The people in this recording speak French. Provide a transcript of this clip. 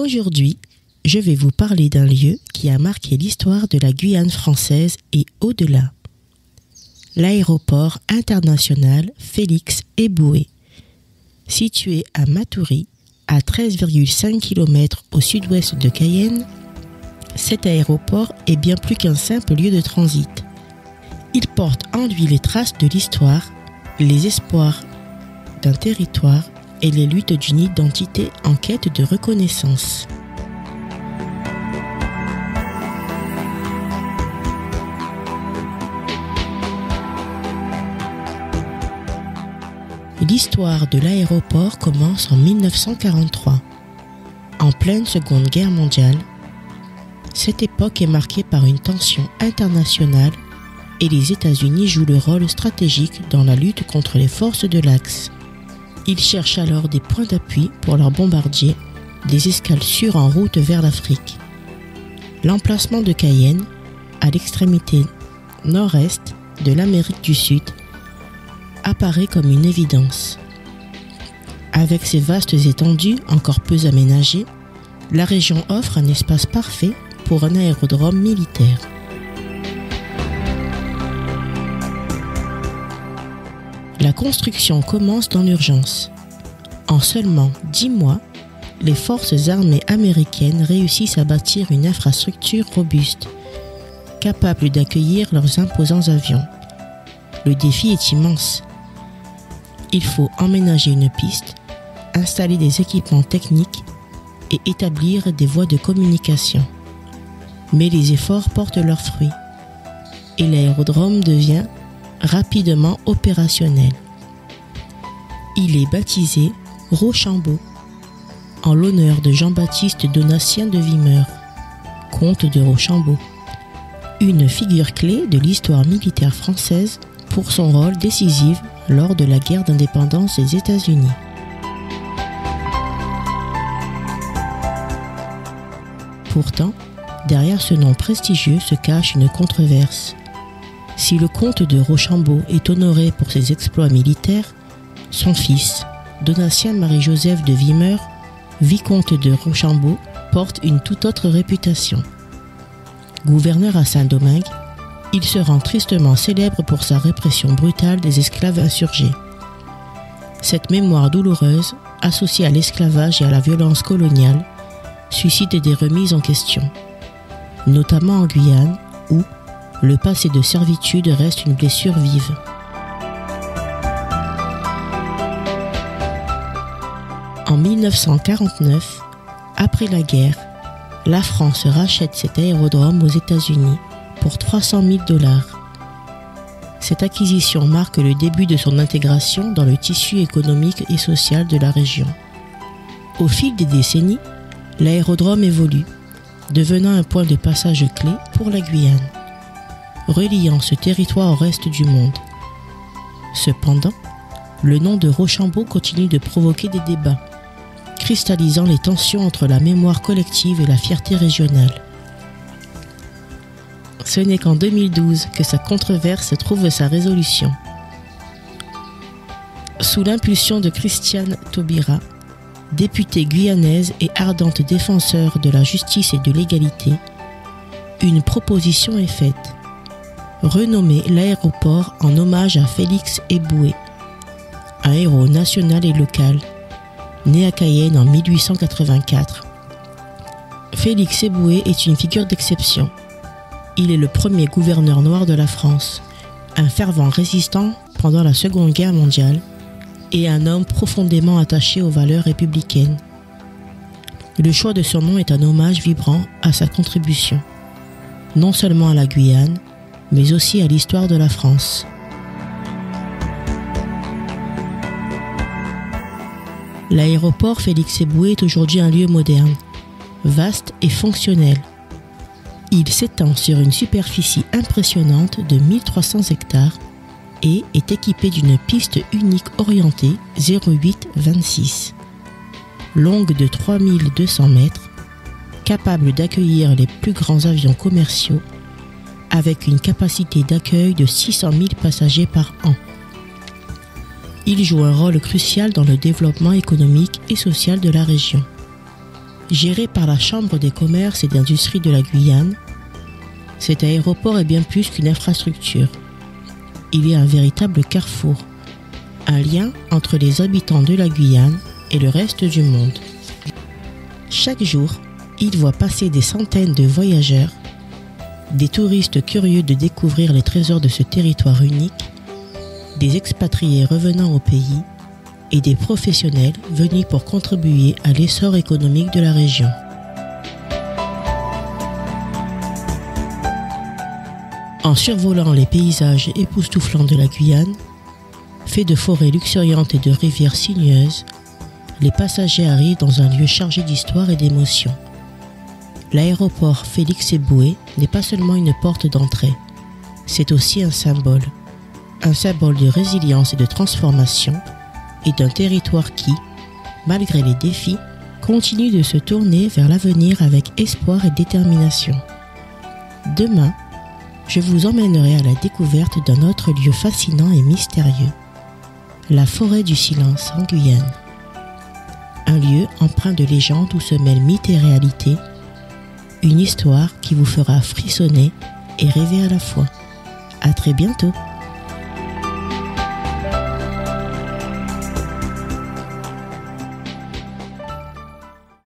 Aujourd'hui, je vais vous parler d'un lieu qui a marqué l'histoire de la Guyane française et au-delà. L'aéroport international Félix Éboué. Situé à Matoury, à 13,5 km au sud-ouest de Cayenne, cet aéroport est bien plus qu'un simple lieu de transit. Il porte en lui les traces de l'histoire, les espoirs d'un territoire et les luttes d'une identité en quête de reconnaissance. L'histoire de l'aéroport commence en 1943. En pleine Seconde Guerre mondiale, cette époque est marquée par une tension internationale et les États-Unis jouent le rôle stratégique dans la lutte contre les forces de l'Axe. Ils cherchent alors des points d'appui pour leurs bombardiers, des escales sûres en route vers l'Afrique. L'emplacement de Cayenne, à l'extrémité nord-est de l'Amérique du Sud, apparaît comme une évidence. Avec ses vastes étendues encore peu aménagées, la région offre un espace parfait pour un aérodrome militaire. La construction commence dans l'urgence. En seulement 10 mois, les forces armées américaines réussissent à bâtir une infrastructure robuste, capable d'accueillir leurs imposants avions. Le défi est immense. Il faut emménager une piste, installer des équipements techniques et établir des voies de communication. Mais les efforts portent leurs fruits et l'aérodrome devient rapidement opérationnel. Il est baptisé Rochambeau en l'honneur de Jean-Baptiste Donatien de Vimeur, comte de Rochambeau, une figure clé de l'histoire militaire française pour son rôle décisif lors de la guerre d'indépendance des États-Unis. Pourtant, derrière ce nom prestigieux se cache une controverse. Si le comte de Rochambeau est honoré pour ses exploits militaires, son fils, Donatien Marie-Joseph de Vimeur, vicomte de Rochambeau, porte une toute autre réputation. Gouverneur à Saint-Domingue, il se rend tristement célèbre pour sa répression brutale des esclaves insurgés. Cette mémoire douloureuse, associée à l'esclavage et à la violence coloniale, suscite des remises en question, notamment en Guyane, où le passé de servitude reste une blessure vive. En 1949, après la guerre, la France rachète cet aérodrome aux États-Unis pour 300 000 $. Cette acquisition marque le début de son intégration dans le tissu économique et social de la région. Au fil des décennies, l'aérodrome évolue, devenant un point de passage clé pour la Guyane, reliant ce territoire au reste du monde. Cependant, le nom de Rochambeau continue de provoquer des débats, cristallisant les tensions entre la mémoire collective et la fierté régionale. Ce n'est qu'en 2012 que sa controverse trouve sa résolution. Sous l'impulsion de Christiane Taubira, députée guyanaise et ardente défenseur de la justice et de l'égalité, une proposition est faite. Renommer l'aéroport en hommage à Félix Éboué, un héros national et local, né à Cayenne en 1884. Félix Éboué est une figure d'exception. Il est le premier gouverneur noir de la France, un fervent résistant pendant la Seconde Guerre mondiale et un homme profondément attaché aux valeurs républicaines. Le choix de son nom est un hommage vibrant à sa contribution, non seulement à la Guyane, mais aussi à l'histoire de la France. L'aéroport Félix Éboué est aujourd'hui un lieu moderne, vaste et fonctionnel. Il s'étend sur une superficie impressionnante de 1300 hectares et est équipé d'une piste unique orientée 08-26, longue de 3200 mètres, capable d'accueillir les plus grands avions commerciaux, avec une capacité d'accueil de 600 000 passagers par an. Il joue un rôle crucial dans le développement économique et social de la région. Géré par la Chambre des commerces et d'industrie de la Guyane, cet aéroport est bien plus qu'une infrastructure. Il est un véritable carrefour, un lien entre les habitants de la Guyane et le reste du monde. Chaque jour, il voit passer des centaines de voyageurs, des touristes curieux de découvrir les trésors de ce territoire unique, des expatriés revenant au pays et des professionnels venus pour contribuer à l'essor économique de la région. En survolant les paysages époustouflants de la Guyane, faits de forêts luxuriantes et de rivières sinueuses, les passagers arrivent dans un lieu chargé d'histoire et d'émotions. L'aéroport Félix-Éboué n'est pas seulement une porte d'entrée, c'est aussi un symbole de résilience et de transformation, et d'un territoire qui, malgré les défis, continue de se tourner vers l'avenir avec espoir et détermination. Demain, je vous emmènerai à la découverte d'un autre lieu fascinant et mystérieux, la forêt du silence en Guyane. Un lieu empreint de légendes où se mêlent mythes et réalité, une histoire qui vous fera frissonner et rêver à la fois. À très bientôt!